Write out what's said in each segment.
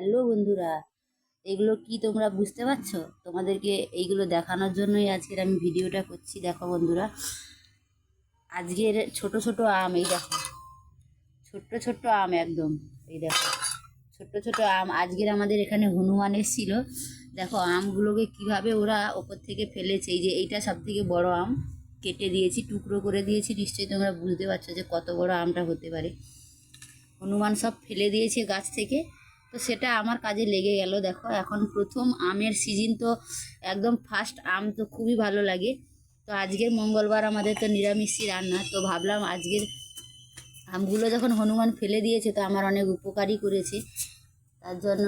Hello বন্ধুরা, এগুলো কি তোমরা বুঝতে পারছো? তোমাদেরকে এইগুলো দেখানোর জন্যই আজকের আমি ভিডিওটা করছি। দেখো বন্ধুরা, আজকের ছোট ছোট আম, এই দেখো ছোট্ট ছোট্ট আম একদম। এই দেখো ছোট্ট ছোট আম, আজকের আমাদের এখানে হনুমান এসেছিল। দেখো আমগুলোকে কিভাবে ওরা ওপর থেকে ফেলেছে। এই যে এইটা সব থেকে বড় আম, কেটে দিয়েছি, টুকরো করে দিয়েছি। নিশ্চয়ই তোমরা বুঝতে পারছো যে কত বড় আমটা হতে পারে। হনুমান সব ফেলে দিয়েছে গাছ থেকে, তো সেটা আমার কাজে লেগে গেল। দেখো এখন প্রথম আমের সিজন, তো একদম ফার্স্ট আম, তো খুবই ভালো লাগে। তো আজকের মঙ্গলবার আমাদের তো নিরামিষই রান্না, তো ভাবলাম আজকের আমগুলো যখন হনুমান ফেলে দিয়েছে তো আমার অনেক উপকারই করেছে, তার জন্য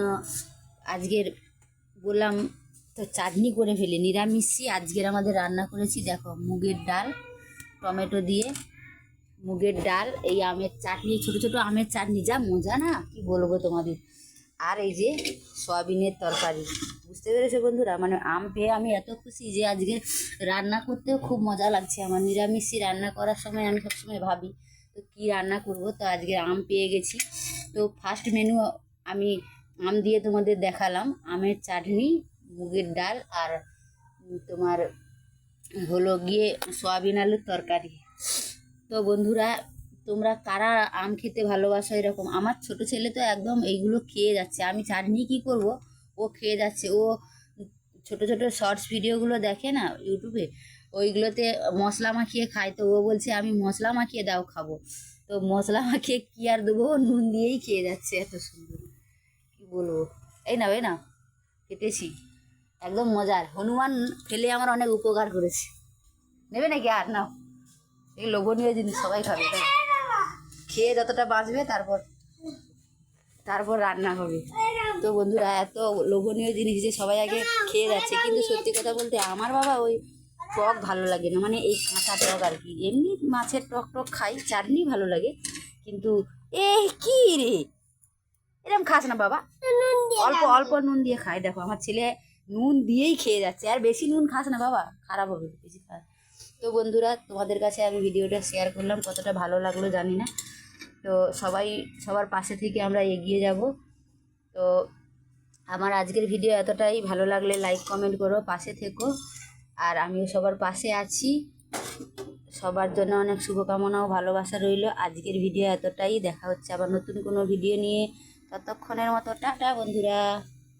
আজকের বললাম তো চাটনি করে ফেলি। নিরামিষই আজকের আমাদের রান্না করেছি। দেখো মুগের ডাল, টমেটো দিয়ে মুগের ডাল, এই আমের চাটনি, ছোট ছোট আমের চাটনি, যা মজা না কি বলবো তোমাদের। আর এই যে সয়াবিনের তরকারি। বুঝতে পেরেছো বন্ধুরা, মানে আম পেয়ে আমি এত খুশি যে আজকে রান্না করতেও খুব মজা লাগছে আমার। নিরামিষই রান্না করার সময় আমি সবসময় ভাবি তো কী রান্না করব, তো আজকে আম পেয়ে গেছি। তো ফার্স্ট মেনু আমি আম দিয়ে তোমাদের দেখালাম, আমের চাটনি, মুগের ডাল, আর তোমার হলো গিয়ে সয়াবিন আলুর তরকারি। তো বন্ধুরা, তোমরা কারা আম খেতে ভালোবাসো এরকম? আমার ছোট ছেলে তো একদম এইগুলো খেয়ে যাচ্ছে। আমি চাটনি কি করব, ও খেয়ে যাচ্ছে। ও ছোট ছোট শর্টস ভিডিওগুলো দেখে না ইউটিউবে, ওইগুলোতে মশলা মাখিয়ে খায়। তো ও বলছে আমি মশলা মাখিয়ে দাও খাবো। তো মশলা মাখিয়ে কী আর দেবো, নুন দিয়েই খেয়ে যাচ্ছে, এত সুন্দর কি বলবো। এই নাও এই নাও, কেটেছি, একদম মজার। হনুমান ফেলে আমার অনেক উপকার করেছে। নেবে নাকি? আর নাও, এই লোভনীয় জিনিস সবাই খাবে, তাই খেয়ে যতটা বাঁচবে তারপর তারপর রান্না হবে। তো বন্ধুরা, এত লোভনীয় জিনিস যে সবাই আগে খেয়ে যাচ্ছে, কিন্তু সত্যি কথা বলতে আমার বাবা ওই টক ভালো লাগে না, মানে এই কাঁচা টক আর কি। এমনি মাছের টক টক খাই, চাটনি ভালো লাগে, কিন্তু এই কি রে, এরকম খাস না বাবা, অল্প অল্প নুন দিয়ে খাই। দেখো আমার ছেলে নুন দিয়েই খেয়ে যাচ্ছে। আর বেশি নুন খাস না বাবা, খারাপ হবে বেশি খাস। তো বন্ধুরা, তোমাদের কাছে আমি ভিডিওটা শেয়ার করলাম, কতটা ভালো লাগলো জানি না। তো সবাই সবার পাশে থেকে আমরা এগিয়ে যাব। তো আমার আজকের ভিডিও এতটাই, ভালো লাগলে লাইক কমেন্ট করো, পাশে থেকো। আর আমিও সবার পাশে আছি। সবার জন্য অনেক শুভকামনা ও ভালোবাসা রইল। আজকের ভিডিও এতটাই, দেখা হচ্ছে আবার নতুন কোনো ভিডিও নিয়ে। ততক্ষণের মতো টাটা বন্ধুরা।